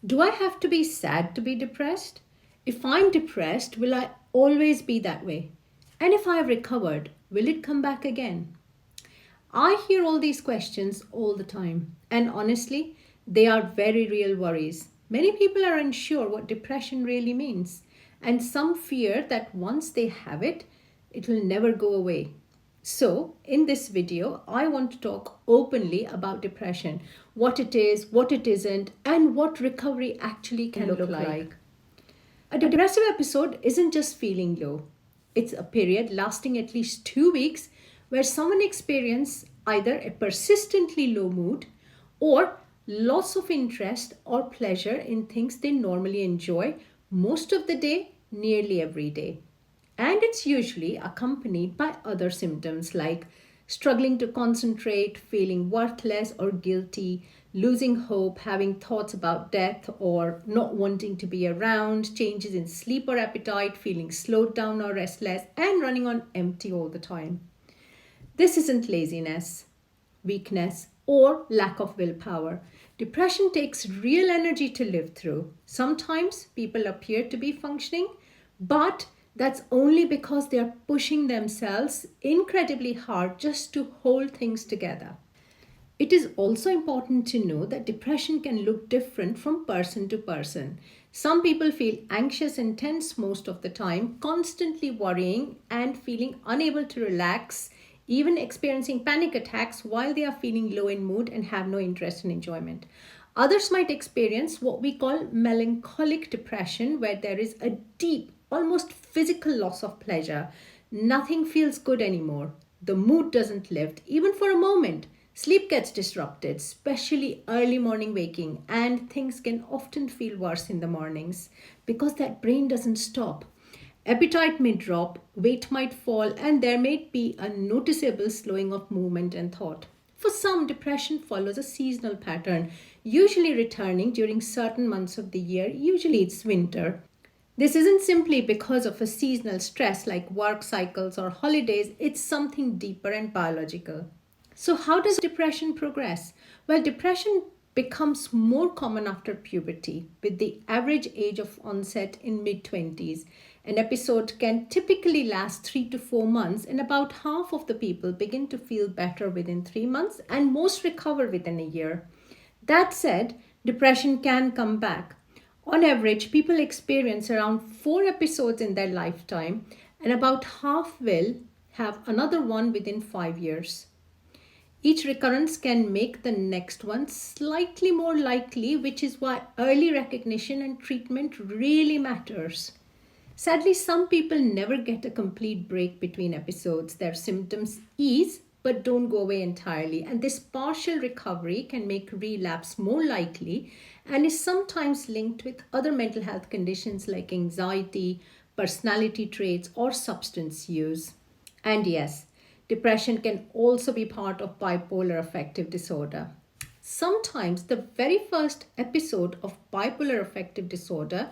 Do I have to be sad to be depressed? If I'm depressed, will I always be that way? And if I have recovered, will it come back again? I hear all these questions all the time, and honestly, they are very real worries. Many people are unsure what depression really means, and some fear that once they have it, it will never go away. So, in this video, I want to talk openly about depression, what it is, what it isn't, and what recovery actually can look like. A depressive episode isn't just feeling low, it's a period lasting at least 2 weeks where someone experiences either a persistently low mood or loss of interest or pleasure in things they normally enjoy most of the day, nearly every day. And it's usually accompanied by other symptoms like struggling to concentrate, feeling worthless or guilty, losing hope, having thoughts about death or not wanting to be around, changes in sleep or appetite, feeling slowed down or restless, and running on empty all the time. This isn't laziness, weakness, or lack of willpower. Depression takes real energy to live through. Sometimes people appear to be functioning, but that's only because they are pushing themselves incredibly hard just to hold things together. It is also important to know that depression can look different from person to person. Some people feel anxious and tense most of the time, constantly worrying and feeling unable to relax, even experiencing panic attacks while they are feeling low in mood and have no interest in enjoyment. Others might experience what we call melancholic depression, where there is a deep, almost physical loss of pleasure. Nothing feels good anymore. The mood doesn't lift, even for a moment. Sleep gets disrupted, especially early morning waking, and things can often feel worse in the mornings because that brain doesn't stop. Appetite may drop, weight might fall, and there may be a noticeable slowing of movement and thought. For some, depression follows a seasonal pattern, usually returning during certain months of the year, usually it's winter. This isn't simply because of a seasonal stress like work cycles or holidays, it's something deeper and biological. So, how does depression progress? Well, depression becomes more common after puberty, with the average age of onset in mid 20s. An episode can typically last 3 to 4 months, and about half of the people begin to feel better within 3 months, and most recover within a year. That said, depression can come back. On average, people experience around 4 episodes in their lifetime, and about half will have another one within 5 years. Each recurrence can make the next one slightly more likely, which is why early recognition and treatment really matters. Sadly, some people never get a complete break between episodes. Their symptoms ease but don't go away entirely, and this partial recovery can make relapse more likely and is sometimes linked with other mental health conditions like anxiety, personality traits, or substance use. And yes, depression can also be part of bipolar affective disorder. Sometimes the very first episode of bipolar affective disorder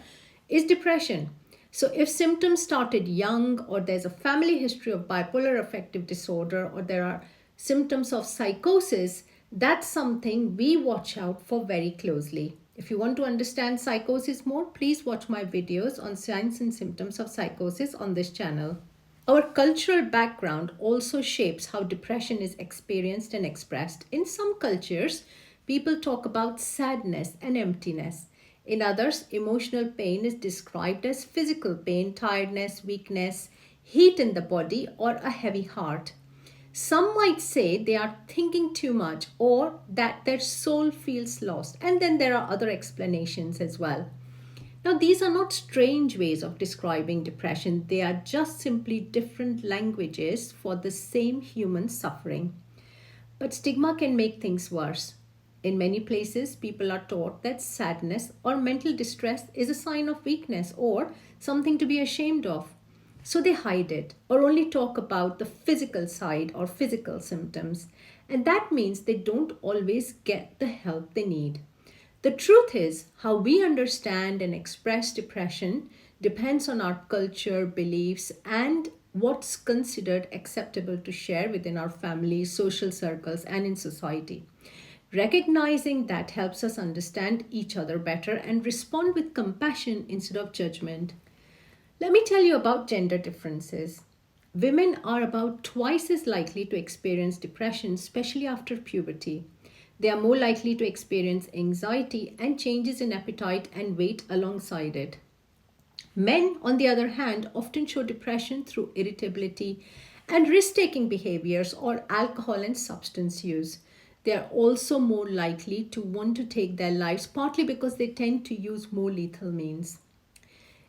is depression. So, if symptoms started young, or there's a family history of bipolar affective disorder, or there are symptoms of psychosis, that's something we watch out for very closely. If you want to understand psychosis more, please watch my videos on signs and symptoms of psychosis on this channel. Our cultural background also shapes how depression is experienced and expressed. In some cultures, people talk about sadness and emptiness. In others, emotional pain is described as physical pain, tiredness, weakness, heat in the body, or a heavy heart. Some might say they are thinking too much or that their soul feels lost. And then there are other explanations as well. Now, these are not strange ways of describing depression, they are just simply different languages for the same human suffering. But stigma can make things worse. In many places, people are taught that sadness or mental distress is a sign of weakness or something to be ashamed of. So they hide it or only talk about the physical side or physical symptoms. And that means they don't always get the help they need. The truth is, how we understand and express depression depends on our culture, beliefs, and what's considered acceptable to share within our families, social circles, and in society. Recognizing that helps us understand each other better and respond with compassion instead of judgment. Let me tell you about gender differences. Women are about twice as likely to experience depression, especially after puberty. They are more likely to experience anxiety and changes in appetite and weight alongside it. Men, on the other hand, often show depression through irritability and risk taking behaviors or alcohol and substance use. They are also more likely to want to take their lives, partly because they tend to use more lethal means.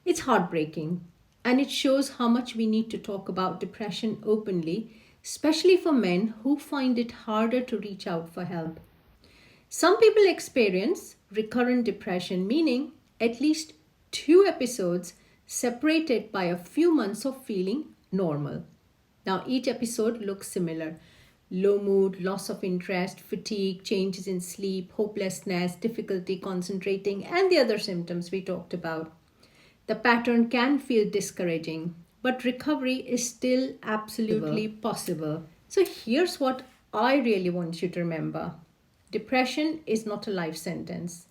It's heartbreaking, and it shows how much we need to talk about depression openly, especially for men who find it harder to reach out for help. Some people experience recurrent depression, meaning at least two episodes separated by a few months of feeling normal. Now, each episode looks similar: low mood, loss of interest, fatigue, changes in sleep, hopelessness, difficulty concentrating, and the other symptoms we talked about. The pattern can feel discouraging, but recovery is still absolutely possible. So, here's what I really want you to remember: depression is not a life sentence.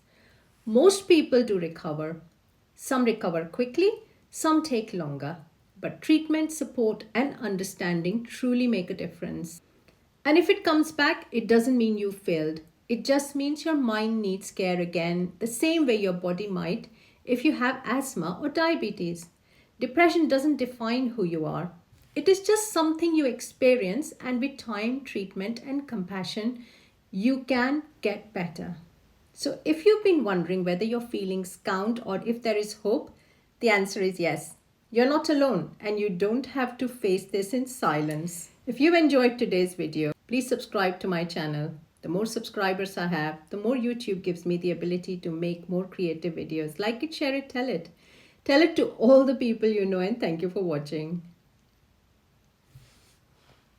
Most people do recover. Some recover quickly, some take longer. But treatment, support, and understanding truly make a difference. And if it comes back, it doesn't mean you failed. It just means your mind needs care again, the same way your body might if you have asthma or diabetes. Depression doesn't define who you are. It is just something you experience, and with time, treatment, and compassion, you can get better. So, if you've been wondering whether your feelings count or if there is hope, the answer is yes. You're not alone, and you don't have to face this in silence. If you've enjoyed today's video, please subscribe to my channel. The more subscribers I have, the more YouTube gives me the ability to make more creative videos. Like it, share it, tell it. Tell it to all the people you know, and thank you for watching.